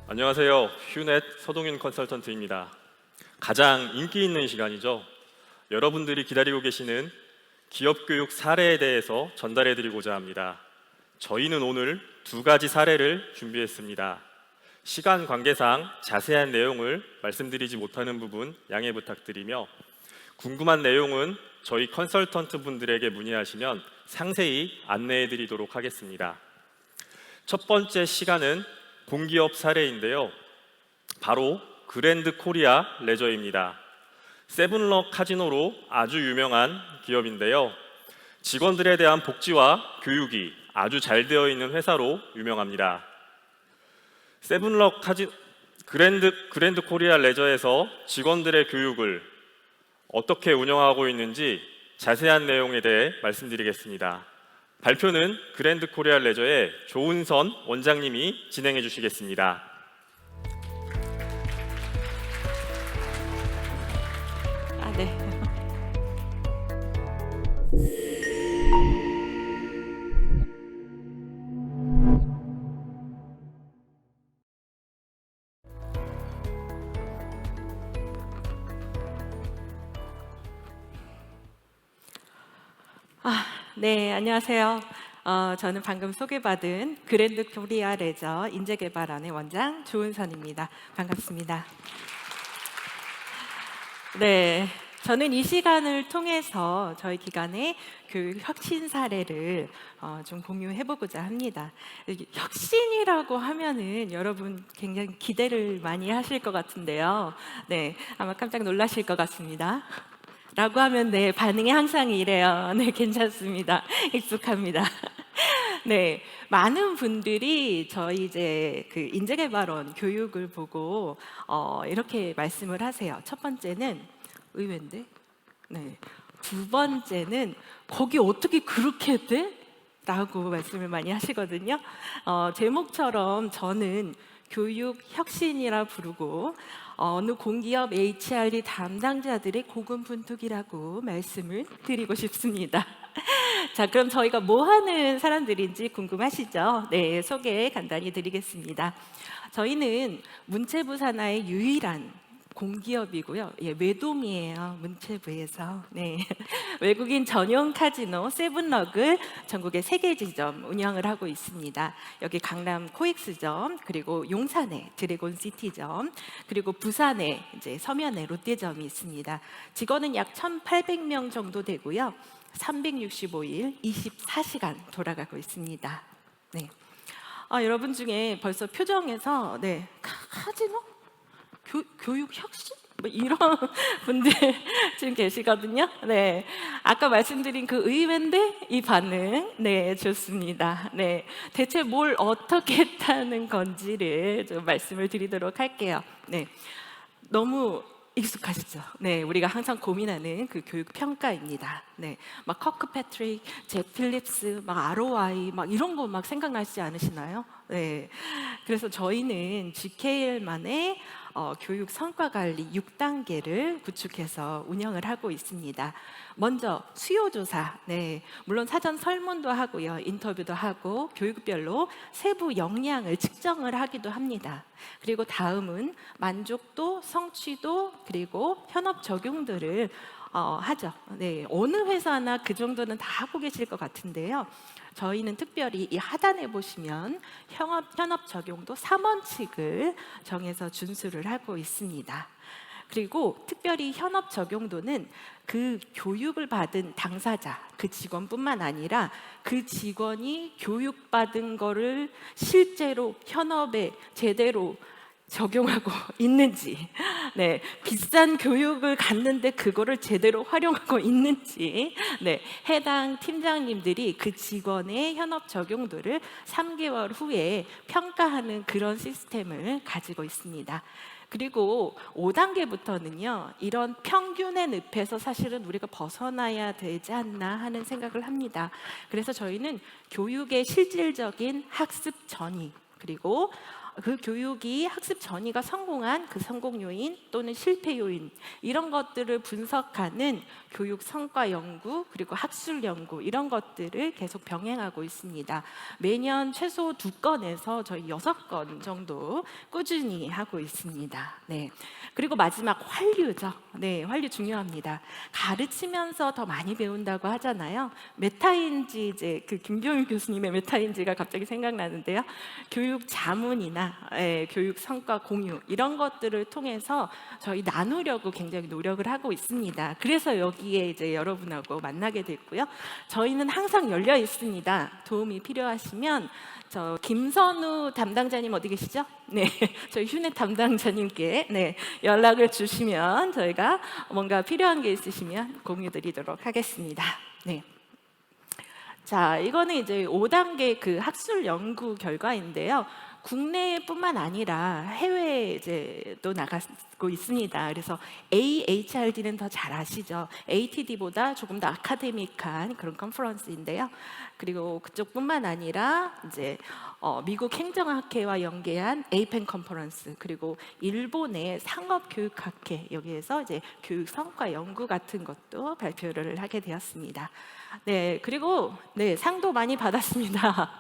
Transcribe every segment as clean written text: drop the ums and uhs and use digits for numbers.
안녕하세요. 휴넷 서동윤 컨설턴트입니다. 가장 인기 있는 시간이죠. 여러분들이 기다리고 계시는 기업교육 사례에 대해서 전달해드리고자 합니다. 저희는 오늘 두 가지 사례를 준비했습니다. 시간 관계상 자세한 내용을 말씀드리지 못하는 부분 양해 부탁드리며, 궁금한 내용은 저희 컨설턴트 분들에게 문의하시면 상세히 안내해드리도록 하겠습니다. 첫 번째 시간은 공기업 사례인데요. 바로 그랜드 코리아 레저입니다. 세븐럭 카지노로 아주 유명한 기업인데요. 직원들에 대한 복지와 교육이 아주 잘 되어 있는 회사로 유명합니다. 그랜드 코리아 레저에서 직원들의 교육을 어떻게 운영하고 있는지 자세한 내용에 대해 말씀드리겠습니다. 발표는 그랜드 코리아 레저의 조은선 원장님이 진행해 주시겠습니다. 네. 네, 안녕하세요. 저는 방금 소개받은 그랜드 코리아 레저 인재개발원의 원장 조은선입니다. 반갑습니다. 네, 저는 이 시간을 통해서 저희 기관의 교육 혁신 사례를 좀 공유해보고자 합니다. 혁신이라고 하면은 여러분 굉장히 기대를 많이 하실 것 같은데요. 네, 아마 깜짝 놀라실 것 같습니다. 라고 하면 네, 반응이 항상 이래요. 네, 괜찮습니다. 익숙합니다. 네, 많은 분들이 저희 이제 그 인재개발원 교육을 보고 이렇게 말씀을 하세요. 첫 번째는 의외인데, 네, 두 번째는 거기 어떻게 그렇게 돼? 라고 말씀을 많이 하시거든요. 제목처럼 저는 교육 혁신이라 부르고 어느 공기업 HRD 담당자들의 고군분투기라고 말씀을 드리고 싶습니다. 자, 그럼 저희가 뭐 하는 사람들인지 궁금하시죠? 네, 소개 간단히 드리겠습니다. 저희는 문체부 산하의 유일한 공기업이고요. 예, 외동이에요. 문체부에서. 네. 외국인 전용 카지노 세븐럭을 전국에 3개 지점 운영을 하고 있습니다. 여기 강남 코엑스점, 그리고 용산에 드래곤 시티점, 그리고 부산에 이제 서면에 롯데점이 있습니다. 직원은 약 1,800명 정도 되고요. 365일 24시간 돌아가고 있습니다. 네. 여러분 중에 벌써 표정에서 네, 카지노? 교육 혁신? 뭐 이런 분들 지금 계시거든요. 네, 아까 말씀드린 그 의외인데 이 반응, 네, 좋습니다. 네, 대체 뭘 어떻게 했다는 건지를 좀 말씀을 드리도록 할게요. 네, 너무 익숙하시죠? 네, 우리가 항상 고민하는 그 교육 평가입니다. 네, 막 커크패트릭, 잭 필립스, 막 ROI, 막 이런 거 막 생각나시지 않으시나요? 네, 그래서 저희는 GKL만의 교육 성과 관리 6단계를 구축해서 운영을 하고 있습니다. 먼저 수요조사, 네, 물론 사전 설문도 하고요, 인터뷰도 하고 교육별로 세부 역량을 측정을 하기도 합니다. 그리고 다음은 만족도, 성취도, 그리고 현업 적용들을 하죠. 네, 어느 회사나 그 정도는 다 하고 계실 것 같은데요. 저희는 특별히 이 하단에 보시면 현업 적용도 3원칙을 정해서 준수를 하고 있습니다. 그리고 특별히 현업 적용도는 그 교육을 받은 당사자, 그 직원뿐만 아니라 그 직원이 교육받은 거를 실제로 현업에 제대로 적용하고 있는지, 네, 비싼 교육을 갔는데 그거를 제대로 활용하고 있는지, 네, 해당 팀장님들이 그 직원의 현업 적용도를 3개월 후에 평가하는 그런 시스템을 가지고 있습니다. 그리고 5단계부터는요, 이런 평균의 늪에서 사실은 우리가 벗어나야 되지 않나 하는 생각을 합니다. 그래서 저희는 교육의 실질적인 학습 전이, 그리고 그 교육이 학습 전이가 성공한 그 성공 요인 또는 실패 요인 이런 것들을 분석하는 교육 성과 연구 그리고 학술 연구 이런 것들을 계속 병행하고 있습니다. 매년 최소 2건에서 저희 6건 정도 꾸준히 하고 있습니다. 네. 그리고 마지막 환류죠. 네, 환류 중요합니다. 가르치면서 더 많이 배운다고 하잖아요. 메타인지 이제 그 김병일 교수님의 메타인지가 갑자기 생각나는데요. 교육 자문이나 교육 성과 공유 이런 것들을 통해서 저희 나누려고 굉장히 노력을 하고 있습니다. 그래서 여기에 이제 여러분하고 만나게 됐고요. 저희는 항상 열려 있습니다. 도움이 필요하시면 저 김선우 담당자님 어디 계시죠? 네, 저희 휴넷 담당자님께 네, 연락을 주시면 저희가 뭔가 필요한 게 있으시면 공유드리도록 하겠습니다. 네. 자, 이거는 이제 5단계 그 학술 연구 결과인데요. 국내뿐만 아니라 해외에 이제 또 나가고 있습니다. 그래서 AHRD는 더 잘 아시죠? ATD보다 조금 더 아카데믹한 그런 컨퍼런스인데요. 그리고 그쪽뿐만 아니라 이제 미국 행정학회와 연계한 에이펜 컨퍼런스 그리고 일본의 상업교육학회 여기에서 이제 교육 성과 연구 같은 것도 발표를 하게 되었습니다. 네, 그리고 네, 상도 많이 받았습니다.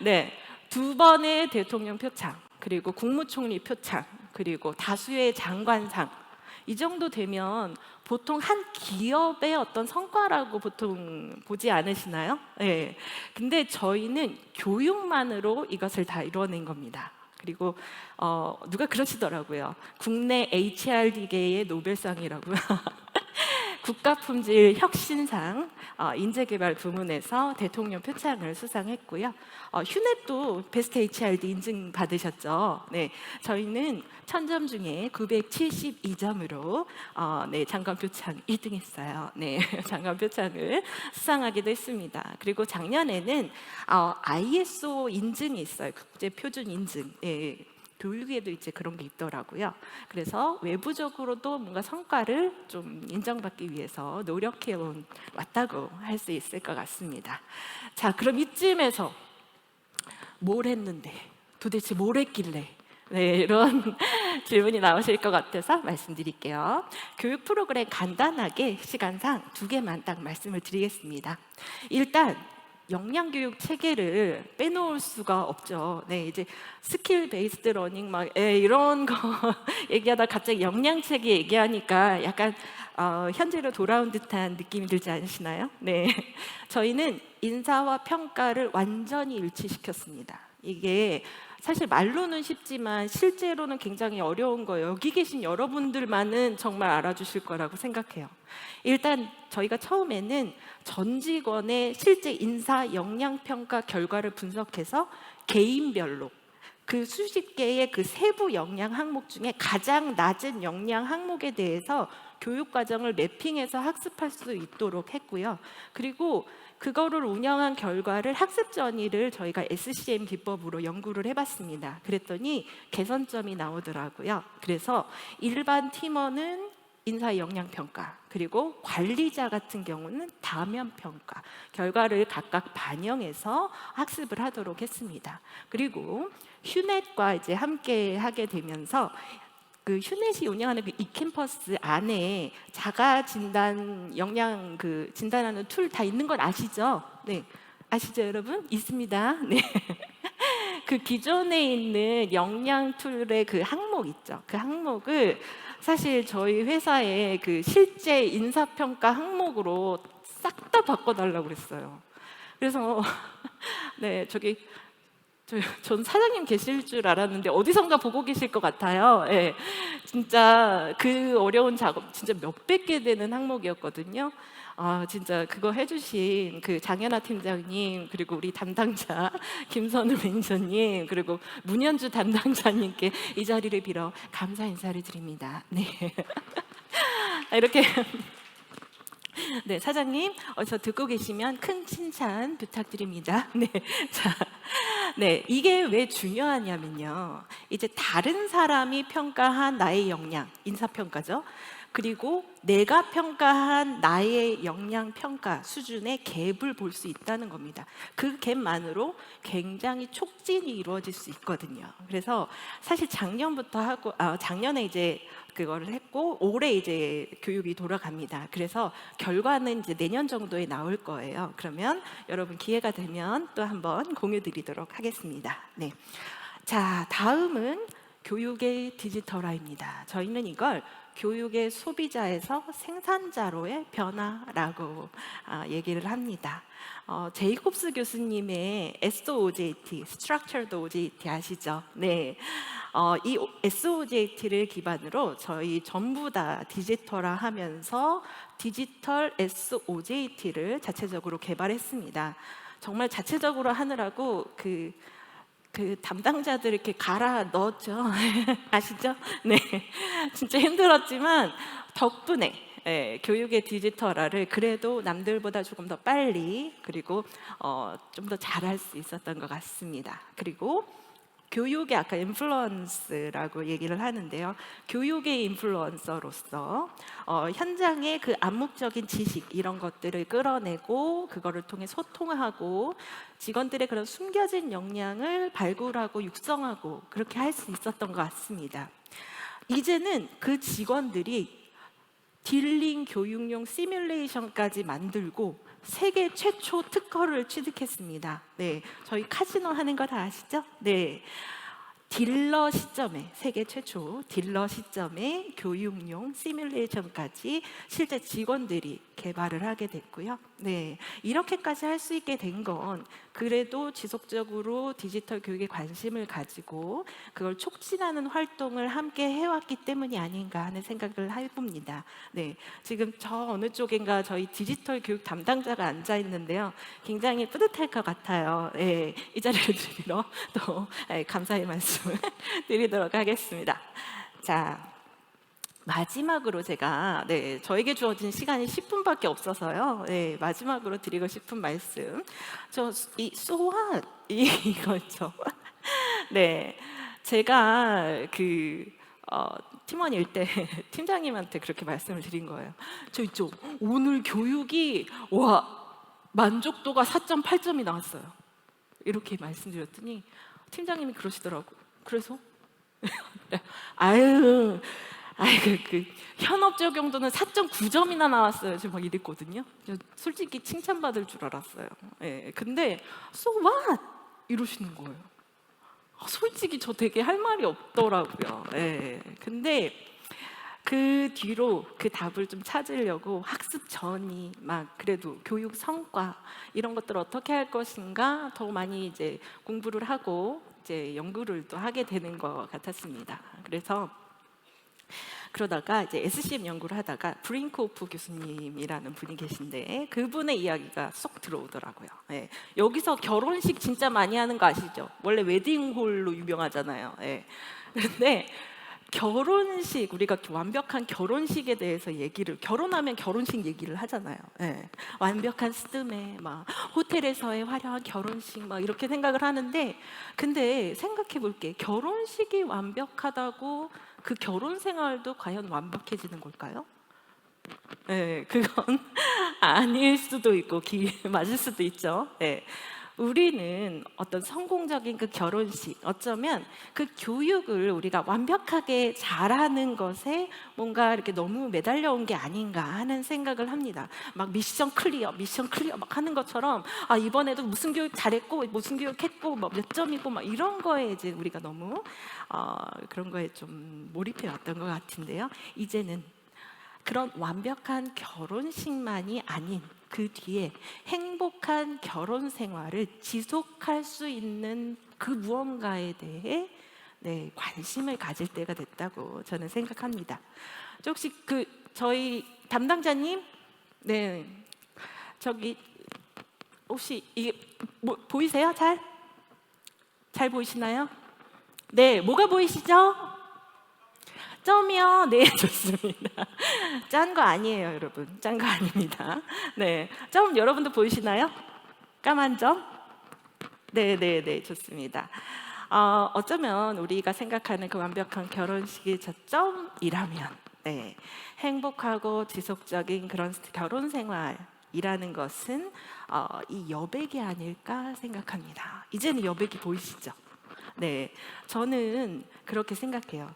네. 2번의 대통령 표창, 그리고 국무총리 표창, 그리고 다수의 장관상 이 정도 되면 보통 한 기업의 어떤 성과라고 보통 보지 않으시나요? 네. 근데 저희는 교육만으로 이것을 다 이뤄낸 겁니다. 그리고 누가 그러시더라고요. 국내 HRD계의 노벨상이라고요. 국가품질 혁신상 인재개발 부문에서 대통령 표창을 수상했고요. 휴넷도 베스트 HRD 인증 받으셨죠. 네, 저희는 1000점 중에 972점으로 네, 장관 표창 1등했어요. 네, 장관 표창을 수상하기도 했습니다. 그리고 작년에는 ISO 인증이 있어요. 국제 표준 인증. 네, 교육에도 이제 그런 게 있더라고요. 그래서 외부적으로도 뭔가 성과를 좀 인정받기 위해서 노력해 왔다고 할 수 있을 것 같습니다. 자, 그럼 이쯤에서 뭘 했는데 도대체 뭘 했길래 네, 이런 질문이 나오실 것 같아서 말씀드릴게요. 교육 프로그램 간단하게 시간상 2개만 딱 말씀을 드리겠습니다. 일단 역량교육 체계를 빼놓을 수가 없죠. 네, 이제 스킬 베이스드 러닝 막 이런 거 얘기하다 갑자기 역량 체계 얘기하니까 약간 현재로 돌아온 듯한 느낌이 들지 않으시나요? 네, 저희는 인사와 평가를 완전히 일치시켰습니다. 이게 사실 말로는 쉽지만 실제로는 굉장히 어려운 거예요. 여기 계신 여러분들만은 정말 알아주실 거라고 생각해요. 일단 저희가 처음에는 전 직원의 실제 인사 역량 평가 결과를 분석해서 개인별로 그 수십 개의 그 세부 역량 항목 중에 가장 낮은 역량 항목에 대해서 교육 과정을 매핑해서 학습할 수 있도록 했고요. 그리고 그거를 운영한 결과를 학습 전이를 저희가 SCM 기법으로 연구를 해봤습니다. 그랬더니 개선점이 나오더라고요. 그래서 일반 팀원은 인사 역량 평가, 그리고 관리자 같은 경우는 다면 평가 결과를 각각 반영해서 학습을 하도록 했습니다. 그리고 휴넷과 이제 함께 하게 되면서 그 휴넷이 운영하는 그 이캠퍼스 안에 자가 진단 역량 그 진단하는 툴 다 있는 건 아시죠? 네, 아시죠, 여러분? 있습니다. 네. 그 기존에 있는 역량 툴의 그 항목 있죠. 그 항목을 사실 저희 회사의 그 실제 인사평가 항목으로 싹 다 바꿔달라고 그랬어요. 그래서 네, 전 사장님 계실 줄 알았는데 어디선가 보고 계실 것 같아요. 네, 진짜 그 어려운 작업 진짜 몇백 개 되는 항목이었거든요. 진짜 그거 해주신 그 장현아 팀장님, 그리고 우리 담당자 김선우 매니저님, 그리고 문현주 담당자님께 이 자리를 빌어 감사 인사를 드립니다. 네. 이렇게 네, 사장님, 저 듣고 계시면 큰 칭찬 부탁드립니다. 네, 자, 네, 이게 왜 중요하냐면요. 이제 다른 사람이 평가한 나의 역량, 인사평가죠. 그리고 내가 평가한 나의 역량 평가 수준의 갭을 볼 수 있다는 겁니다. 그 갭만으로 굉장히 촉진이 이루어질 수 있거든요. 그래서 사실 작년부터 하고 작년에 이제 그거를 했고 올해 이제 교육이 돌아갑니다. 그래서 결과는 이제 내년 정도에 나올 거예요. 그러면 여러분 기회가 되면 또 한번 공유 드리도록 하겠습니다. 네. 자, 다음은 교육의 디지털화입니다. 저희는 이걸 교육의 소비자에서 생산자로의 변화라고 얘기를 합니다. 제이콥스 교수님의 SOJT, Structured OJT 아시죠? 네. 이 SOJT를 기반으로 저희 전부 다 디지털화하면서 디지털 SOJT를 자체적으로 개발했습니다. 정말 자체적으로 하느라고 그 담당자들 이렇게 갈아 넣었죠. 아시죠? 네. 진짜 힘들었지만 덕분에 교육의 디지털화를 그래도 남들보다 조금 더 빨리 그리고 좀 더 잘할 수 있었던 것 같습니다. 그리고 교육의 아까 인플루언스라고 얘기를 하는데요. 교육의 인플루언서로서 현장의 그 암묵적인 지식 이런 것들을 끌어내고 그거를 통해 소통하고 직원들의 그런 숨겨진 역량을 발굴하고 육성하고 그렇게 할 수 있었던 것 같습니다. 이제는 그 직원들이 딜링 교육용 시뮬레이션까지 만들고 세계 최초 특허를 취득했습니다. 네, 저희 카지노 하는 거 다 아시죠? 네, 딜러 시점에 세계 최초 딜러 시점에 교육용 시뮬레이션까지 실제 직원들이 개발을 하게 됐고요. 네, 이렇게까지 할 수 있게 된 건 그래도 지속적으로 디지털 교육에 관심을 가지고 그걸 촉진하는 활동을 함께 해왔기 때문이 아닌가 하는 생각을 해봅니다. 네, 지금 저 어느 쪽인가 저희 디지털 교육 담당자가 앉아 있는데요. 굉장히 뿌듯할 것 같아요. 네, 이 자리를 드리러 또 감사의 말씀을 드리도록 하겠습니다. 자. 마지막으로 제가 저에게 주어진 시간이 10분밖에 없어서요. 네, 마지막으로 드리고 싶은 말씀, 이 so what 이거죠. 네, 제가 팀원일 때 팀장님한테 그렇게 말씀을 드린 거예요. 저 있죠. 오늘 교육이 만족도가 4.8점이 나왔어요. 이렇게 말씀드렸더니 팀장님이 그러시더라고. 그래서 그 현업 적용도는 4.9점이나 나왔어요. 지금 막 이랬거든요. 솔직히 칭찬받을 줄 알았어요. 근데 so what 이러시는 거예요. 솔직히 저 되게 할 말이 없더라고요. 근데 그 뒤로 그 답을 좀 찾으려고 학습 전이 막 그래도 교육 성과 이런 것들을 어떻게 할 것인가 더 많이 이제 공부를 하고 이제 연구를 또 하게 되는 것 같았습니다. 그러다가 이제 SCM 연구를 하다가 브링크호프 교수님이라는 분이 계신데 그분의 이야기가 쏙 들어오더라고요. 여기서 결혼식 진짜 많이 하는 거 아시죠? 원래 웨딩홀로 유명하잖아요. 그런데 결혼식, 우리가 완벽한 결혼식에 대해서 결혼하면 결혼식 얘기를 하잖아요. 완벽한 스드메, 막 호텔에서의 화려한 결혼식, 막 이렇게 생각을 하는데, 근데 생각해 볼게. 결혼식이 완벽하다고 그 결혼 생활도 과연 완벽해지는 걸까요? 그건 아닐 수도 있고 맞을 수도 있죠. 우리는 어떤 성공적인 그 결혼식, 어쩌면 그 교육을 우리가 완벽하게 잘하는 것에 뭔가 이렇게 너무 매달려온 게 아닌가 하는 생각을 합니다. 막 미션 클리어 막 하는 것처럼 이번에도 무슨 교육 잘했고 무슨 교육 했고 몇 점이고 막 이런 거에 이제 우리가 너무 그런 거에 좀 몰입해 왔던 것 같은데요. 이제는 그런 완벽한 결혼식만이 아닌 그 뒤에 행복한 결혼 생활을 지속할 수 있는 그 무언가에 대해 관심을 가질 때가 됐다고 저는 생각합니다. 혹시 저희 담당자님, 저기 혹시 이게 보이세요? 잘 보이시나요? 네, 뭐가 보이시죠? 점이요? 네, 좋습니다. 짠 거 아니에요, 여러분. 짠 거 아닙니다. 점 여러분도 보이시나요? 까만 점? 네, 좋습니다. 어쩌면 우리가 생각하는 그 완벽한 결혼식이 저 점이라면 네, 행복하고 지속적인 그런 결혼 생활이라는 것은 이 여백이 아닐까 생각합니다. 이제는 여백이 보이시죠? 네, 저는 그렇게 생각해요.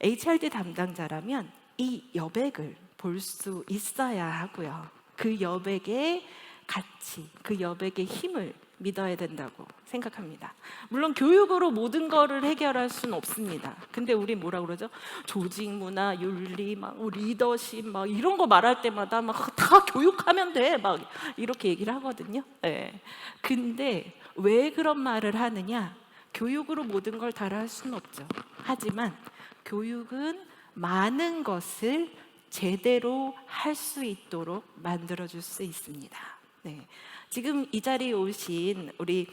HRD 담당자라면 이 여백을 볼 수 있어야 하고요. 그 여백의 가치, 그 여백의 힘을 믿어야 된다고 생각합니다. 물론 교육으로 모든 거를 해결할 수는 없습니다. 근데 우리 뭐라 그러죠? 조직 문화, 윤리, 막 리더십 막 이런 거 말할 때마다 막 다 교육하면 돼. 막 이렇게 얘기를 하거든요. 네. 근데 왜 그런 말을 하느냐? 교육으로 모든 걸 다 할 수는 없죠. 하지만 교육은 많은 것을 제대로 할 수 있도록 만들어줄 수 있습니다. 네. 지금 이 자리에 오신 우리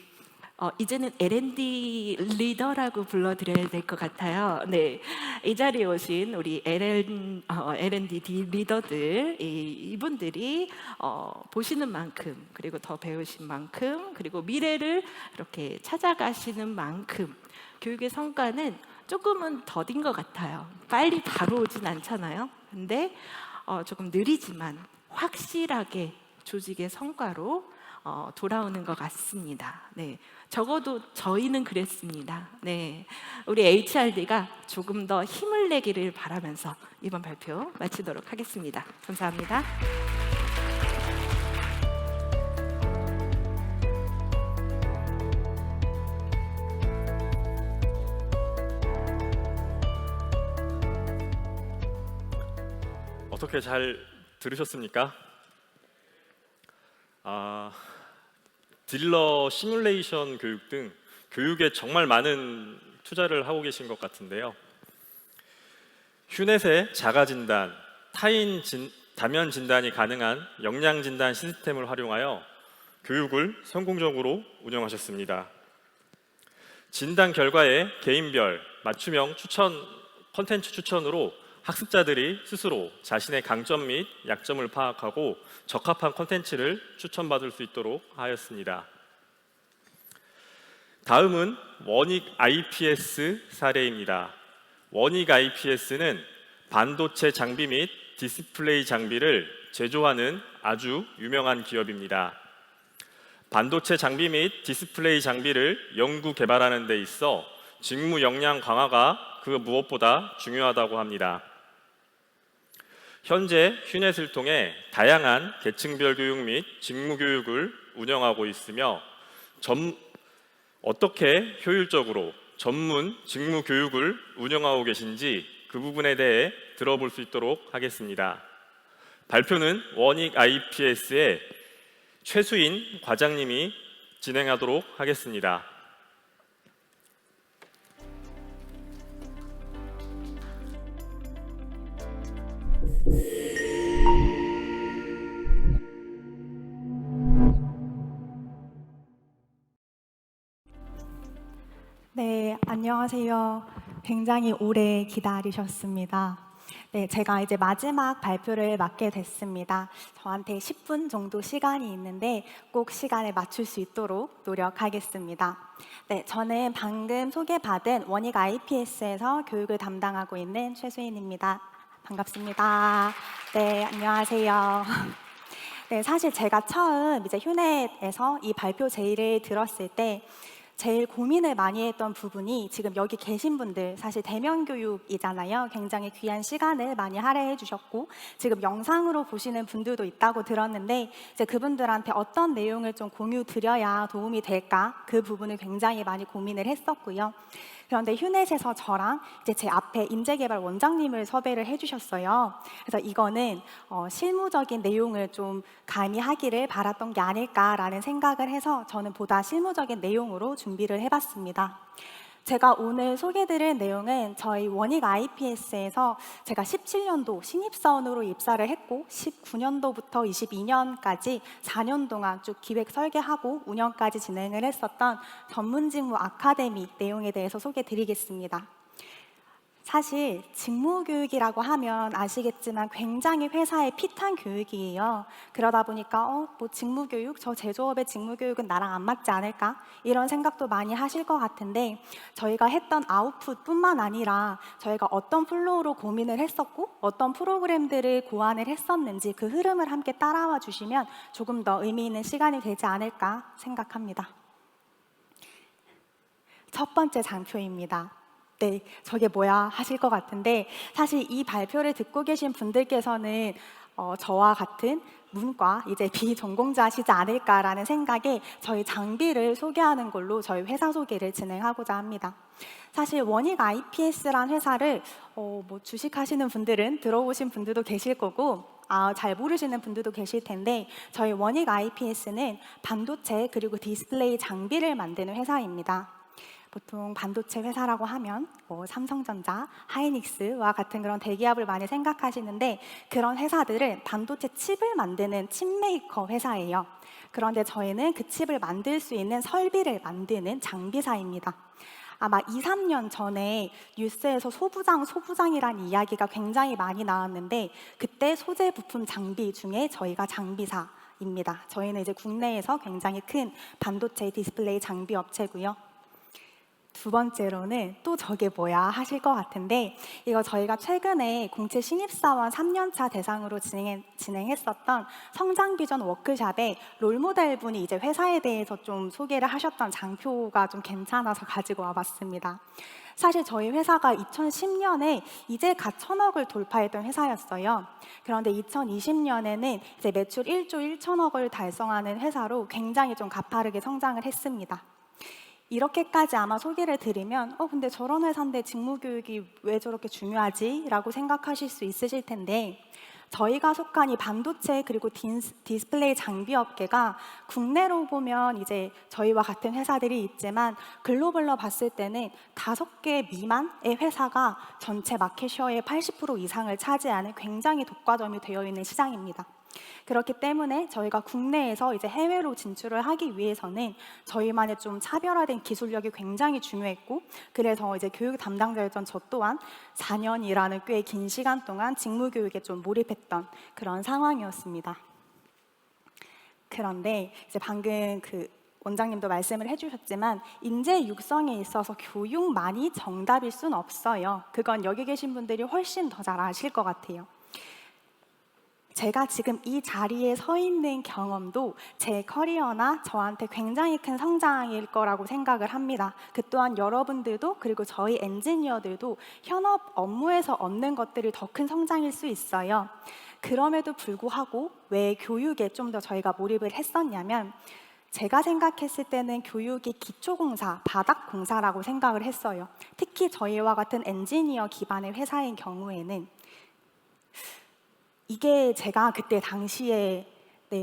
이제는 L&D 리더라고 불러드려야 될 것 같아요. 네, 이 자리에 오신 우리 L&D 리더들, 이분들이 보시는 만큼, 그리고 더 배우신 만큼, 그리고 미래를 이렇게 찾아가시는 만큼 교육의 성과는 조금은 더딘 것 같아요. 빨리 바로 오진 않잖아요. 근데 조금 느리지만 확실하게 조직의 성과로 돌아오는 것 같습니다. 네, 적어도 저희는 그랬습니다. 네, 우리 HRD가 조금 더 힘을 내기를 바라면서 이번 발표 마치도록 하겠습니다. 감사합니다. 어떻게 잘 들으셨습니까? 딜러 시뮬레이션 교육 등 교육에 정말 많은 투자를 하고 계신 것 같은데요. 휴넷의 자가 진단, 다면 진단이 가능한 역량 진단 시스템을 활용하여 교육을 성공적으로 운영하셨습니다. 진단 결과에 개인별 맞춤형 컨텐츠 추천으로 학습자들이 스스로 자신의 강점 및 약점을 파악하고 적합한 컨텐츠를 추천받을 수 있도록 하였습니다. 다음은 원익 IPS 사례입니다. 원익 IPS는 반도체 장비 및 디스플레이 장비를 제조하는 아주 유명한 기업입니다. 반도체 장비 및 디스플레이 장비를 연구 개발하는 데 있어 직무 역량 강화가 그 무엇보다 중요하다고 합니다. 현재 휴넷을 통해 다양한 계층별 교육 및 직무 교육을 운영하고 있으며 어떻게 효율적으로 전문 직무 교육을 운영하고 계신지 그 부분에 대해 들어볼 수 있도록 하겠습니다. 발표는 원익 IPS의 최수인 과장님이 진행하도록 하겠습니다. 네, 안녕하세요. 굉장히 오래 기다리셨습니다. 네, 제가 이제 마지막 발표를 맡게 됐습니다. 저한테 10분 정도 시간이 있는데 꼭 시간에 맞출 수 있도록 노력하겠습니다. 네, 저는 방금 소개받은 원익 IPS에서 교육을 담당하고 있는 최수인입니다. 반갑습니다. 네, 안녕하세요. 네, 사실 제가 처음 이제 휴넷에서 이 발표 제의를 들었을 때 제일 고민을 많이 했던 부분이 지금 여기 계신 분들 사실 대면 교육이잖아요. 굉장히 귀한 시간을 많이 할애해 주셨고 지금 영상으로 보시는 분들도 있다고 들었는데 이제 그분들한테 어떤 내용을 좀 공유 드려야 도움이 될까 그 부분을 굉장히 많이 고민을 했었고요. 그런데 휴넷에서 저랑 이제 제 앞에 인재개발 원장님을 섭외를 해주셨어요. 그래서 이거는 실무적인 내용을 좀 가미하기를 바랐던 게 아닐까라는 생각을 해서 저는 보다 실무적인 내용으로 준비를 해봤습니다. 제가 오늘 소개드릴 내용은 저희 원익 IPS에서 제가 17년도 신입사원으로 입사를 했고 19년도부터 22년까지 4년 동안 쭉 기획 설계하고 운영까지 진행을 했었던 전문직무 아카데미 내용에 대해서 소개드리겠습니다. 사실 직무교육이라고 하면 아시겠지만 굉장히 회사의 피탄 교육이에요. 그러다 보니까 뭐 직무교육, 저 제조업의 직무교육은 나랑 안 맞지 않을까? 이런 생각도 많이 하실 것 같은데 저희가 했던 아웃풋뿐만 아니라 저희가 어떤 플로우로 고민을 했었고 어떤 프로그램들을 고안을 했었는지 그 흐름을 함께 따라와 주시면 조금 더 의미 있는 시간이 되지 않을까 생각합니다. 첫 번째 장표입니다. 네, 저게 뭐야 하실 것 같은데 사실 이 발표를 듣고 계신 분들께서는 저와 같은 문과 이제 비전공자시지 않을까라는 생각에 저희 장비를 소개하는 걸로 저희 회사 소개를 진행하고자 합니다. 사실 원익 IPS란 회사를 뭐 주식하시는 분들은 들어보신 분들도 계실 거고 잘 모르시는 분들도 계실 텐데 저희 원익 IPS는 반도체 그리고 디스플레이 장비를 만드는 회사입니다. 보통 반도체 회사라고 하면 삼성전자, 하이닉스와 같은 그런 대기업을 많이 생각하시는데 그런 회사들은 반도체 칩을 만드는 칩메이커 회사예요. 그런데 저희는 그 칩을 만들 수 있는 설비를 만드는 장비사입니다. 아마 2, 3년 전에 뉴스에서 소부장이란 이야기가 굉장히 많이 나왔는데 그때 소재 부품 장비 중에 저희가 장비사입니다. 저희는 이제 국내에서 굉장히 큰 반도체 디스플레이 장비 업체고요. 두 번째로는 또 저게 뭐야 하실 것 같은데 이거 저희가 최근에 공채 신입사원 3년차 대상으로 진행했었던 성장비전 워크샵에 롤모델 분이 이제 회사에 대해서 좀 소개를 하셨던 장표가 좀 괜찮아서 가지고 와봤습니다. 사실 저희 회사가 2010년에 이제 갓 1,000억을 돌파했던 회사였어요. 그런데 2020년에는 이제 매출 1조 1천억을 달성하는 회사로 굉장히 좀 가파르게 성장을 했습니다. 이렇게까지 아마 소개를 드리면 근데 저런 회사인데 직무교육이 왜 저렇게 중요하지? 라고 생각하실 수 있으실 텐데 저희가 속한 이 반도체 그리고 디스플레이 장비 업계가 국내로 보면 이제 저희와 같은 회사들이 있지만 글로벌로 봤을 때는 5개 미만의 회사가 전체 마켓셔의 80% 이상을 차지하는 굉장히 독과점이 되어 있는 시장입니다. 그렇기 때문에 저희가 국내에서 이제 해외로 진출을 하기 위해서는 저희만의 좀 차별화된 기술력이 굉장히 중요했고 그래서 이제 교육 담당자였던 저 또한 4년이라는 꽤 긴 시간 동안 직무교육에 좀 몰입했던 그런 상황이었습니다. 그런데 이제 방금 그 원장님도 말씀을 해주셨지만 인재 육성에 있어서 교육만이 정답일 순 없어요. 그건 여기 계신 분들이 훨씬 더 잘 아실 것 같아요. 제가 지금 이 자리에 서 있는 경험도 제 커리어나 저한테 굉장히 큰 성장일 거라고 생각을 합니다. 그 또한 여러분들도 그리고 저희 엔지니어들도 현업 업무에서 얻는 것들이 더 큰 성장일 수 있어요. 그럼에도 불구하고 왜 교육에 좀 더 저희가 몰입을 했었냐면 제가 생각했을 때는 교육이 기초공사, 바닥공사라고 생각을 했어요. 특히 저희와 같은 엔지니어 기반의 회사인 경우에는 이게 제가 그때 당시에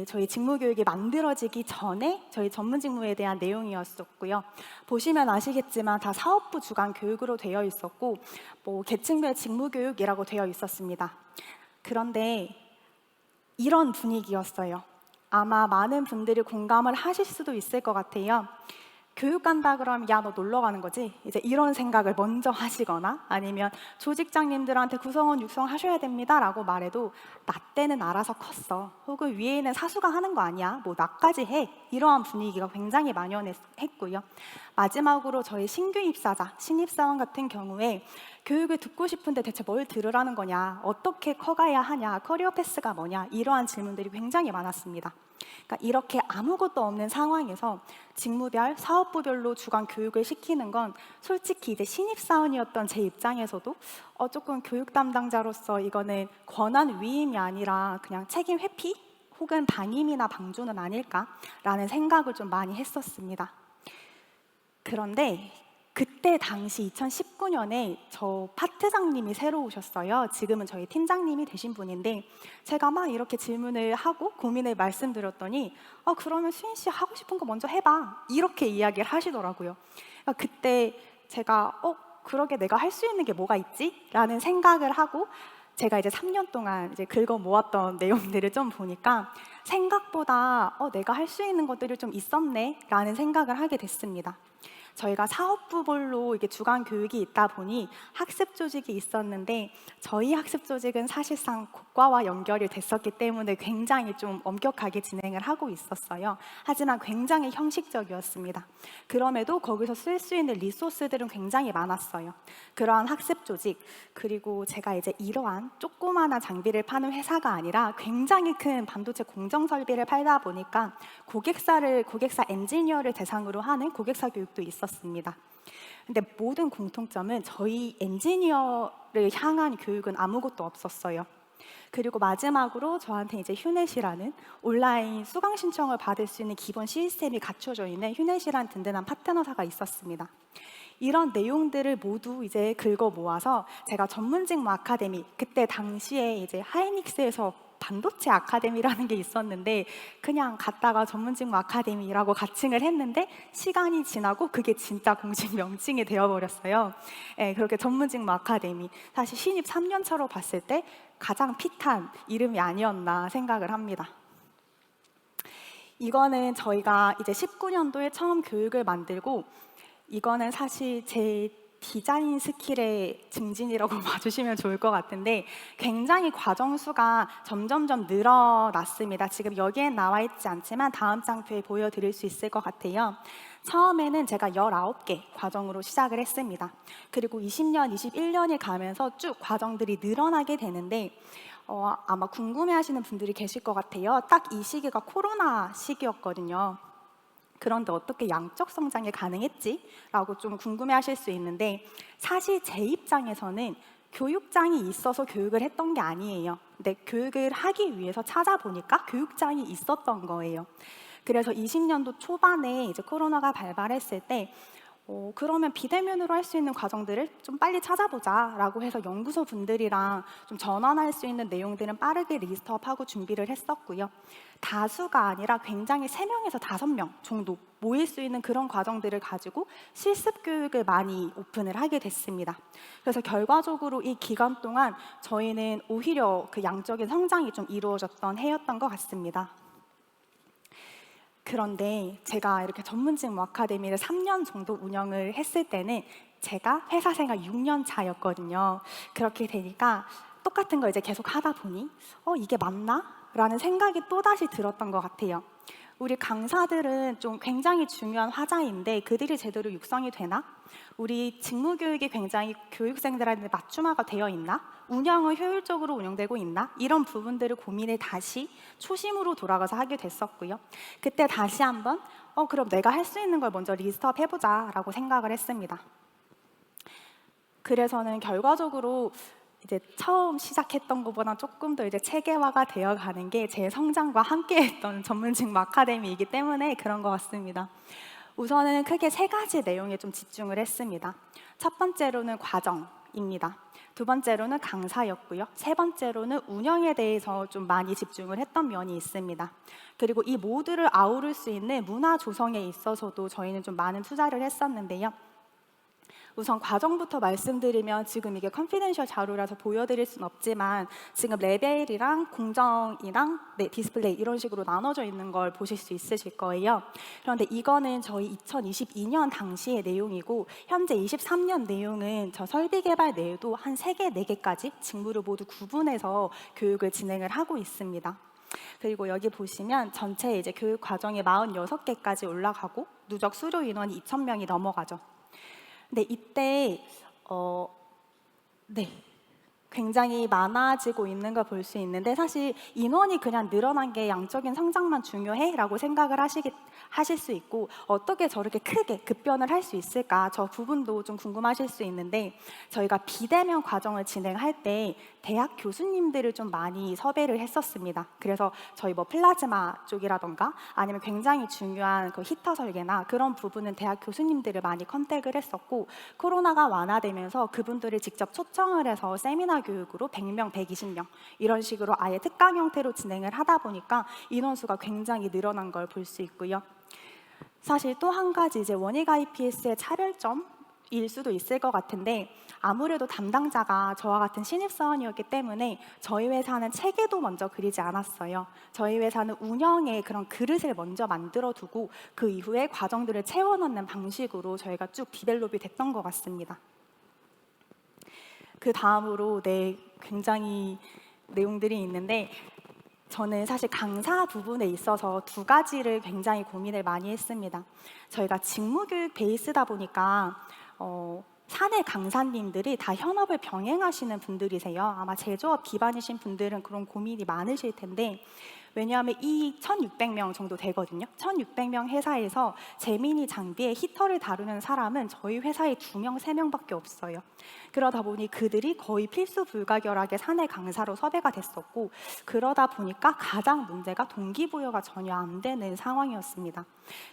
저희 직무교육이 만들어지기 전에 저희 전문 직무에 대한 내용이었었고요. 보시면 아시겠지만 다 사업부 주관 교육으로 되어 있었고 뭐 계층별 직무교육이라고 되어 있었습니다. 그런데 이런 분위기였어요. 아마 많은 분들이 공감을 하실 수도 있을 것 같아요. 교육 간다 그러면 야, 너 놀러 가는 거지? 이제 이런 생각을 먼저 하시거나 아니면 조직장님들한테 구성원 육성하셔야 됩니다 라고 말해도 나 때는 알아서 컸어. 혹은 위에 있는 사수가 하는 거 아니야? 뭐 나까지 해. 이러한 분위기가 굉장히 만연했고요. 마지막으로 저희 신규 입사자, 신입사원 같은 경우에 교육을 듣고 싶은데 대체 뭘 들으라는 거냐? 어떻게 커가야 하냐? 커리어 패스가 뭐냐? 이러한 질문들이 굉장히 많았습니다. 그러니까 이렇게 아무것도 없는 상황에서 직무별, 사업부별로 주관 교육을 시키는 건 솔직히 이제 신입사원이었던 제 입장에서도 조금 교육 담당자로서 이거는 권한 위임이 아니라 그냥 책임 회피 혹은 방임이나 방조는 아닐까라는 생각을 좀 많이 했었습니다. 그런데 그때 당시 2019년에 저 파트장님이 새로 오셨어요. 지금은 저희 팀장님이 되신 분인데 제가 막 이렇게 질문을 하고 고민을 말씀드렸더니 그러면 수인 씨 하고 싶은 거 먼저 해봐. 이렇게 이야기를 하시더라고요. 그러니까 그때 제가 그러게 내가 할 수 있는 게 뭐가 있지? 라는 생각을 하고 제가 이제 3년 동안 이제 긁어 모았던 내용들을 좀 보니까 생각보다 내가 할 수 있는 것들이 좀 있었네 라는 생각을 하게 됐습니다. 저희가 사업부별로 이게 주간 교육이 있다 보니 학습 조직이 있었는데 저희 학습 조직은 사실상 고과와 연결이 됐었기 때문에 굉장히 좀 엄격하게 진행을 하고 있었어요. 하지만 굉장히 형식적이었습니다. 그럼에도 거기서 쓸 수 있는 리소스들은 굉장히 많았어요. 그러한 학습 조직, 그리고 제가 이제 이러한 조그마한 장비를 파는 회사가 아니라 굉장히 큰 반도체 공정 설비를 팔다 보니까 고객사 엔지니어를 대상으로 하는 고객사 교육도 있었습니다. 근데 모든 공통점은 저희 엔지니어를 향한 교육은 아무것도 없었어요. 그리고 마지막으로 저한테 이제 휴넷이라는 온라인 수강 신청을 받을 수 있는 기본 시스템이 갖춰져 있는 휴넷이라는 든든한 파트너사가 있었습니다. 이런 내용들을 모두 이제 긁어 모아서 제가 전문직무 아카데미, 그때 당시에 이제 하이닉스에서 반도체 아카데미라는 게 있었는데 그냥 갔다가 전문직무 아카데미라고 가칭을 했는데 시간이 지나고 그게 진짜 공식 명칭이 되어버렸어요. 네, 그렇게 전문직무 아카데미, 사실 신입 3년 차로 봤을 때 가장 핏한 이름이 아니었나 생각을 합니다. 이거는 저희가 이제 19년도에 처음 교육을 만들고, 이거는 사실 제 디자인 스킬의 증진이라고 봐주시면 좋을 것 같은데 굉장히 과정 수가 점점점 늘어났습니다. 지금 여기에 나와 있지 않지만 다음 장표에 보여드릴 수 있을 것 같아요. 처음에는 제가 19개 과정으로 시작을 했습니다. 그리고 20년, 21년이 가면서 쭉 과정들이 늘어나게 되는데 아마 궁금해하시는 분들이 계실 것 같아요. 딱 이 시기가 코로나 시기였거든요. 그런데 어떻게 양적 성장이 가능했지? 라고 좀 궁금해하실 수 있는데 사실 제 입장에서는 교육장이 있어서 교육을 했던 게 아니에요. 근데 교육을 하기 위해서 찾아보니까 교육장이 있었던 거예요. 그래서 20년도 초반에 이제 코로나가 발발했을 때 그러면 비대면으로 할 수 있는 과정들을 좀 빨리 찾아보자 라고 해서 연구소 분들이랑 좀 전환할 수 있는 내용들은 빠르게 리스트업하고 준비를 했었고요. 다수가 아니라 굉장히 3명에서 5명 정도 모일 수 있는 그런 과정들을 가지고 실습 교육을 많이 오픈을 하게 됐습니다. 그래서 결과적으로 이 기간 동안 저희는 오히려 그 양적인 성장이 좀 이루어졌던 해였던 것 같습니다. 그런데 제가 이렇게 전문직무 아카데미를 3년 정도 운영을 했을 때는 제가 회사 생활 6년 차였거든요. 그렇게 되니까 똑같은 거 이제 계속 하다 보니 이게 맞나? 라는 생각이 또다시 들었던 것 같아요. 우리 강사들은 좀 굉장히 중요한 화자인데 그들이 제대로 육성이 되나? 우리 직무교육이 굉장히 교육생들한테 맞춤화가 되어 있나? 운영은 효율적으로 운영되고 있나? 이런 부분들을 고민을 다시 초심으로 돌아가서 하게 됐었고요. 그때 다시 한번 그럼 내가 할 수 있는 걸 먼저 리스트업 해보자 라고 생각을 했습니다. 그래서는 결과적으로 이제 처음 시작했던 것보다 조금 더 이제 체계화가 되어가는 게 제 성장과 함께했던 전문직무 아카데미이기 때문에 그런 것 같습니다. 우선은 크게 3가지 내용에 좀 집중을 했습니다. 첫 번째로는 과정입니다. 두 번째로는 강사였고요. 세 번째로는 운영에 대해서 좀 많이 집중을 했던 면이 있습니다. 그리고 이 모두를 아우를 수 있는 문화 조성에 있어서도 저희는 좀 많은 투자를 했었는데요. 우선 과정부터 말씀드리면 지금 이게 컨피덴셜 자료라서 보여드릴 수는 없지만 지금 레벨이랑 공정이랑 디스플레이 이런 식으로 나눠져 있는 걸 보실 수 있으실 거예요. 그런데 이거는 저희 2022년 당시의 내용이고 현재 23년 내용은 저 설비 개발 내에도 한 3개, 4개까지 직무를 모두 구분해서 교육을 진행을 하고 있습니다. 그리고 여기 보시면 전체 이제 교육 과정이 46개까지 올라가고 누적 수료 인원이 2,000명이 넘어가죠. 근데 이때 굉장히 많아지고 있는 걸 볼 수 있는데 사실 인원이 그냥 늘어난 게 양적인 성장만 중요해? 라고 생각을 하실 수 있고 어떻게 저렇게 크게 급변을 할 수 있을까? 저 부분도 좀 궁금하실 수 있는데 저희가 비대면 과정을 진행할 때 대학 교수님들을 좀 많이 섭외를 했었습니다. 그래서 저희 플라즈마 쪽이라던가 아니면 굉장히 중요한 그 히터 설계나 그런 부분은 대학 교수님들을 많이 컨택을 했었고 코로나가 완화되면서 그분들을 직접 초청을 해서 세미나 교육으로 100명, 120명 이런 식으로 아예 특강 형태로 진행을 하다 보니까 인원수가 굉장히 늘어난 걸 볼 수 있고요. 사실 또 한 가지 이제 원익 IPS의 차별점 일 수도 있을 것 같은데 아무래도 담당자가 저와 같은 신입사원이었기 때문에 저희 회사는 체계도 먼저 그리지 않았어요. 저희 회사는 운영의 그런 그릇을 먼저 만들어 두고 그 이후에 과정들을 채워넣는 방식으로 저희가 쭉 디벨롭이 됐던 것 같습니다. 그 다음으로 굉장히 내용들이 있는데 저는 사실 강사 부분에 있어서 두 가지를 굉장히 고민을 많이 했습니다. 저희가 직무교육 베이스다 보니까 사내 강사님들이 다 현업을 병행하시는 분들이세요. 아마 제조업 기반이신 분들은 그런 고민이 많으실 텐데 왜냐하면 이 1,600명 정도 되거든요. 1,600명 회사에서 제미니 장비에 히터를 다루는 사람은 저희 회사에 2명, 3명밖에 없어요. 그러다 보니 그들이 거의 필수 불가결하게 사내 강사로 섭외가 됐었고 그러다 보니까 가장 문제가 동기부여가 전혀 안 되는 상황이었습니다.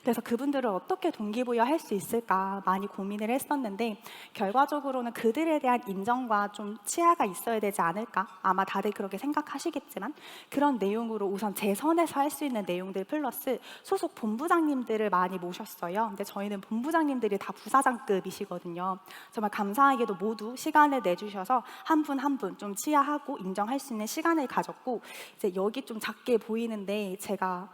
그래서 그분들을 어떻게 동기부여할 수 있을까 많이 고민을 했었는데 결과적으로는 그들에 대한 인정과 좀 치아가 있어야 되지 않을까? 아마 다들 그렇게 생각하시겠지만 그런 내용으로 우선 제 선에서 할 수 있는 내용들 플러스 소속 본부장님들을 많이 모셨어요. 근데 저희는 본부장님들이 다 부사장급이시거든요. 정말 감사하게도 모두 시간을 내주셔서 한 분 한 분 좀 치아하고 인정할 수 있는 시간을 가졌고 이제 여기 좀 작게 보이는데 제가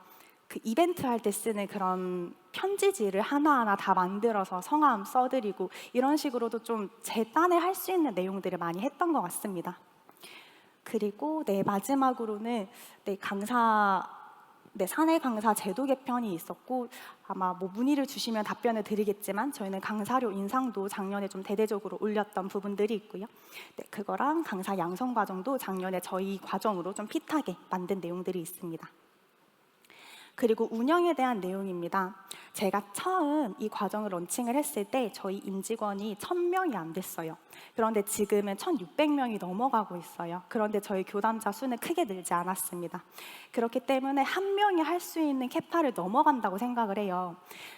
그 이벤트 할 때 쓰는 그런 편지지를 하나하나 다 만들어서 성함 써드리고 이런 식으로도 좀 제 딴에 할 수 있는 내용들을 많이 했던 것 같습니다. 그리고 마지막으로는 사내 강사 제도 개편이 있었고 아마 문의를 주시면 답변을 드리겠지만 저희는 강사료 인상도 작년에 좀 대대적으로 올렸던 부분들이 있고요. 그거랑 강사 양성 과정도 작년에 저희 과정으로 좀 핏하게 만든 내용들이 있습니다. 그리고 운영에 대한 내용입니다. 제가 처음 이 과정을 런칭을 했을 때 저희 임직원이 1,000명이 안 됐어요. 그런데 지금은 1,600명이 넘어가고 있어요. 그런데 저희 교담자 수는 크게 늘지 않았습니다. 그렇기 때문에 한 명이 할 수 있는 캐파를 넘어간다고 생각을 해요.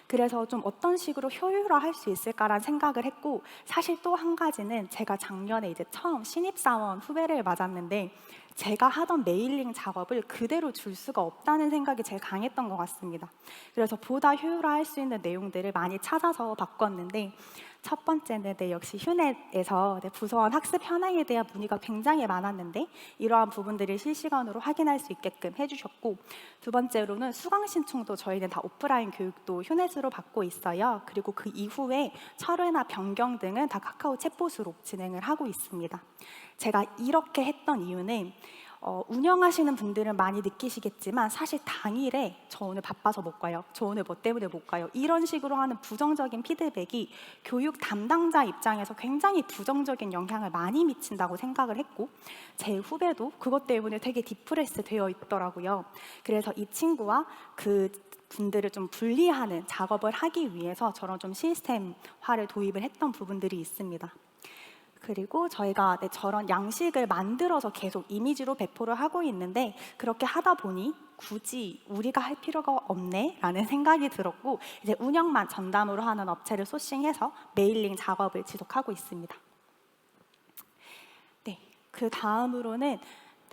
그래서 좀 어떤 식으로 효율화할 수 있을까라는 생각을 했고 사실 또 한 가지는 제가 작년에 이제 처음 신입사원 후배를 맞았는데 제가 하던 메일링 작업을 그대로 줄 수가 없다는 생각이 제일 강했던 것 같습니다. 그래서 보다 효율화할 수 있는 내용들을 많이 찾아서 바꿨는데 첫 번째는 역시 휴넷에서 부서원 학습 현황에 대한 문의가 굉장히 많았는데 이러한 부분들을 실시간으로 확인할 수 있게끔 해주셨고 두 번째로는 수강 신청도 저희는 다 오프라인 교육도 휴넷으로 받고 있어요. 그리고 그 이후에 철회나 변경 등은 다 카카오 챗봇으로 진행을 하고 있습니다. 제가 이렇게 했던 이유는 운영하시는 분들은 많이 느끼시겠지만 사실 당일에 저 오늘 바빠서 못 가요. 저 오늘 뭐 때문에 못 가요. 이런 식으로 하는 부정적인 피드백이 교육 담당자 입장에서 굉장히 부정적인 영향을 많이 미친다고 생각을 했고 제 후배도 그것 때문에 되게 디프레스 되어 있더라고요. 그래서 이 친구와 그 분들을 좀 분리하는 작업을 하기 위해서 저런 좀 시스템화를 도입을 했던 부분들이 있습니다. 그리고 저희가 저런 양식을 만들어서 계속 이미지로 배포를 하고 있는데 그렇게 하다 보니 굳이 우리가 할 필요가 없네 라는 생각이 들었고 이제 운영만 전담으로 하는 업체를 소싱해서 메일링 작업을 지속하고 있습니다. 그 다음으로는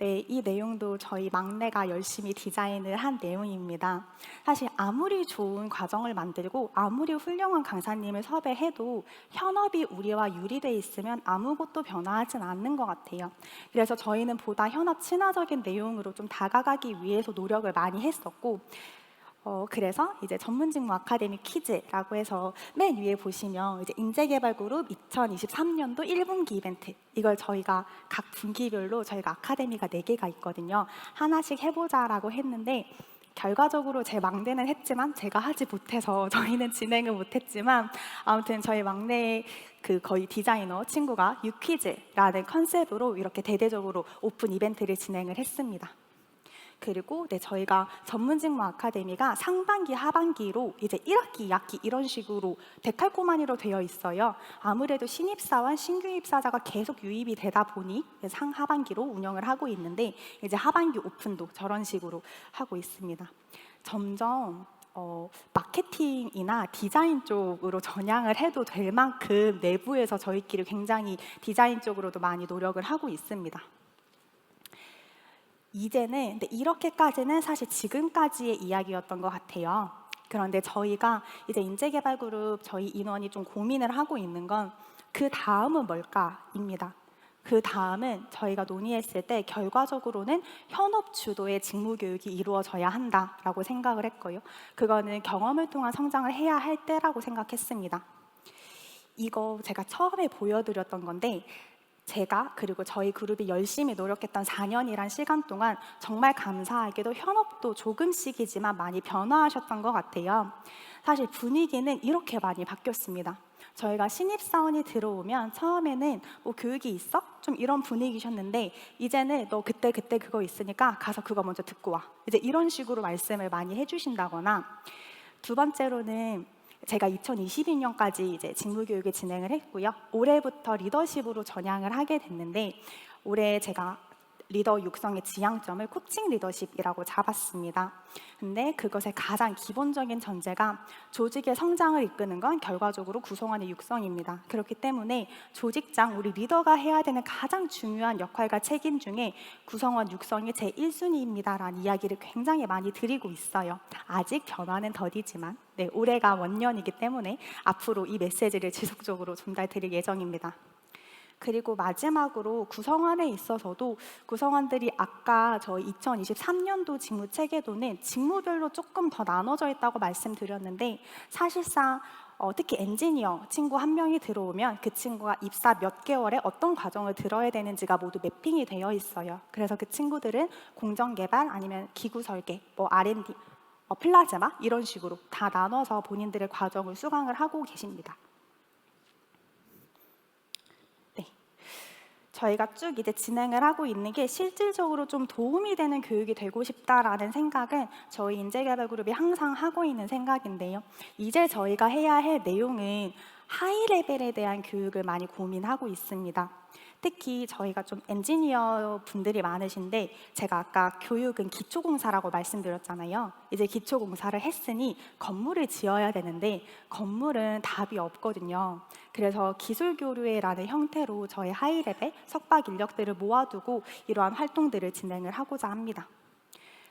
이 내용도 저희 막내가 열심히 디자인을 한 내용입니다. 사실 아무리 좋은 과정을 만들고 아무리 훌륭한 강사님을 섭외해도 현업이 우리와 유리돼 있으면 아무것도 변화하진 않는 것 같아요. 그래서 저희는 보다 현업 친화적인 내용으로 좀 다가가기 위해서 노력을 많이 했었고 그래서 이제 전문직무 아카데미 퀴즈라고 해서 맨 위에 보시면 이제 인재개발그룹 2023년도 1분기 이벤트 이걸 저희가 각 분기별로 저희가 아카데미가 4개가 있거든요. 하나씩 해보자라고 했는데 결과적으로 제 막내는 했지만 제가 하지 못해서 저희는 진행을 못했지만 아무튼 저희 막내 거의 디자이너 친구가 유퀴즈라는 컨셉으로 이렇게 대대적으로 오픈 이벤트를 진행을 했습니다. 그리고 저희가 전문직무 아카데미가 상반기, 하반기로 이제 1학기, 2학기 이런 식으로 데칼코마니로 되어 있어요. 아무래도 신입사원, 신규 입사자가 계속 유입이 되다 보니 상하반기로 운영을 하고 있는데 이제 하반기 오픈도 저런 식으로 하고 있습니다. 점점 마케팅이나 디자인 쪽으로 전향을 해도 될 만큼 내부에서 저희끼리 굉장히 디자인 쪽으로도 많이 노력을 하고 있습니다. 이제는 근데 이렇게까지는 사실 지금까지의 이야기였던 것 같아요. 그런데 저희가 이제 인재개발그룹 저희 인원이 좀 고민을 하고 있는 건 그 다음은 뭘까입니다. 그 다음은 저희가 논의했을 때 결과적으로는 현업 주도의 직무 교육이 이루어져야 한다라고 생각을 했고요. 그거는 경험을 통한 성장을 해야 할 때라고 생각했습니다. 이거 제가 처음에 보여드렸던 건데 제가 그리고 저희 그룹이 열심히 노력했던 4년이란 시간 동안 정말 감사하게도 현업도 조금씩이지만 많이 변화하셨던 것 같아요. 사실 분위기는 이렇게 많이 바뀌었습니다. 저희가 신입사원이 들어오면 처음에는 뭐 교육이 있어? 좀 이런 분위기셨는데 이제는 너 그때 그거 있으니까 가서 그거 먼저 듣고 와. 이제 이런 식으로 말씀을 많이 해주신다거나 두 번째로는 제가 2022년까지 이제 직무교육을 진행을 했고요. 올해부터 리더십으로 전향을 하게 됐는데 올해 제가 리더 육성의 지향점을 코칭 리더십이라고 잡았습니다. 근데 그것의 가장 기본적인 전제가 조직의 성장을 이끄는 건 결과적으로 구성원의 육성입니다. 그렇기 때문에 조직장, 우리 리더가 해야 되는 가장 중요한 역할과 책임 중에 구성원 육성이 제 1순위입니다라는 이야기를 굉장히 많이 드리고 있어요. 아직 변화는 더디지만 올해가 원년이기 때문에 앞으로 이 메시지를 지속적으로 전달드릴 예정입니다. 그리고 마지막으로 구성원에 있어서도 구성원들이 아까 저희 2023년도 직무 체계도는 직무별로 조금 더 나눠져 있다고 말씀드렸는데 사실상 특히 엔지니어 친구 한 명이 들어오면 그 친구가 입사 몇 개월에 어떤 과정을 들어야 되는지가 모두 매핑이 되어 있어요. 그래서 그 친구들은 공정개발 아니면 기구 설계, 뭐 R&D, 플라즈마 이런 식으로 다 나눠서 본인들의 과정을 수강을 하고 계십니다. 저희가 쭉 이제 진행을 하고 있는 게 실질적으로 좀 도움이 되는 교육이 되고 싶다라는 생각은 저희 인재개발그룹이 항상 하고 있는 생각인데요. 이제 저희가 해야 할 내용은 하이 레벨에 대한 교육을 많이 고민하고 있습니다. 특히 저희가 좀 엔지니어 분들이 많으신데 제가 아까 교육은 기초공사라고 말씀드렸잖아요. 이제 기초공사를 했으니 건물을 지어야 되는데 건물은 답이 없거든요. 그래서 기술교류회라는 형태로 저희 하이레벨 석박 인력들을 모아두고 이러한 활동들을 진행을 하고자 합니다.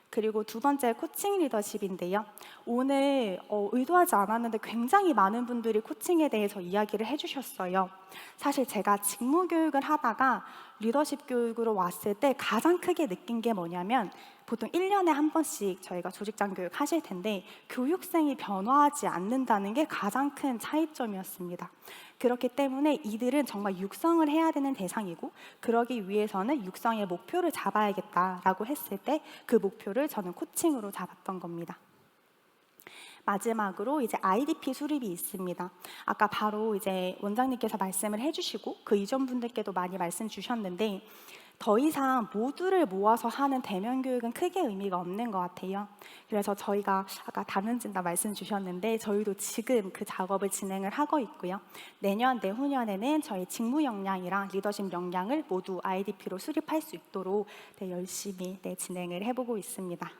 그리고 두 번째 코칭 리더십인데요. 오늘 의도하지 않았는데 굉장히 많은 분들이 코칭에 대해서 이야기를 해주셨어요. 사실 제가 직무 교육을 하다가 리더십 교육으로 왔을 때 가장 크게 느낀 게 뭐냐면 보통 1년에 한 번씩 저희가 조직장 교육 하실 텐데 교육생이 변화하지 않는다는 게 가장 큰 차이점이었습니다. 그렇기 때문에 이들은 정말 육성을 해야 되는 대상이고 그러기 위해서는 육성의 목표를 잡아야겠다라고 했을 때 그 목표를 저는 코칭으로 잡았던 겁니다. 마지막으로 이제 IDP 수립이 있습니다. 아까 바로 이제 원장님께서 말씀을 해주시고 그 이전 분들께도 많이 말씀 주셨는데 더 이상 모두를 모아서 하는 대면 교육은 크게 의미가 없는 것 같아요. 그래서 저희가 아까 다는진다 말씀 주셨는데 저희도 지금 그 작업을 진행을 하고 있고요. 내년, 내후년에는 저희 직무 역량이랑 리더십 역량을 모두 IDP로 수립할 수 있도록 열심히 진행을 해보고 있습니다.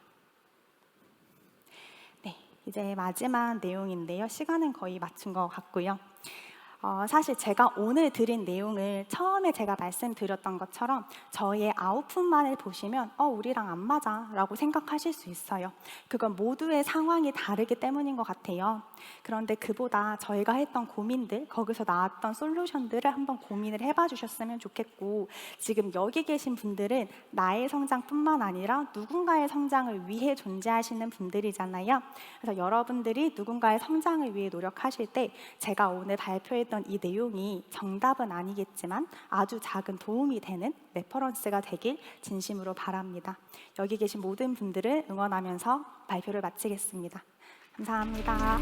이제 마지막 내용인데요. 시간은 거의 맞춘 것 같고요. 사실 제가 오늘 드린 내용을 처음에 제가 말씀드렸던 것처럼 저희의 아웃풋만을 보시면 우리랑 안 맞아 라고 생각하실 수 있어요. 그건 모두의 상황이 다르기 때문인 것 같아요. 그런데 그보다 저희가 했던 고민들, 거기서 나왔던 솔루션들을 한번 고민을 해봐 주셨으면 좋겠고 지금 여기 계신 분들은 나의 성장뿐만 아니라 누군가의 성장을 위해 존재하시는 분들이잖아요. 그래서 여러분들이 누군가의 성장을 위해 노력하실 때 제가 오늘 발표했던 이 내용이 정답은 아니겠지만 아주 작은 도움이 되는 레퍼런스가 되길 진심으로 바랍니다. 여기 계신 모든 분들을 응원하면서 발표를 마치겠습니다. 감사합니다.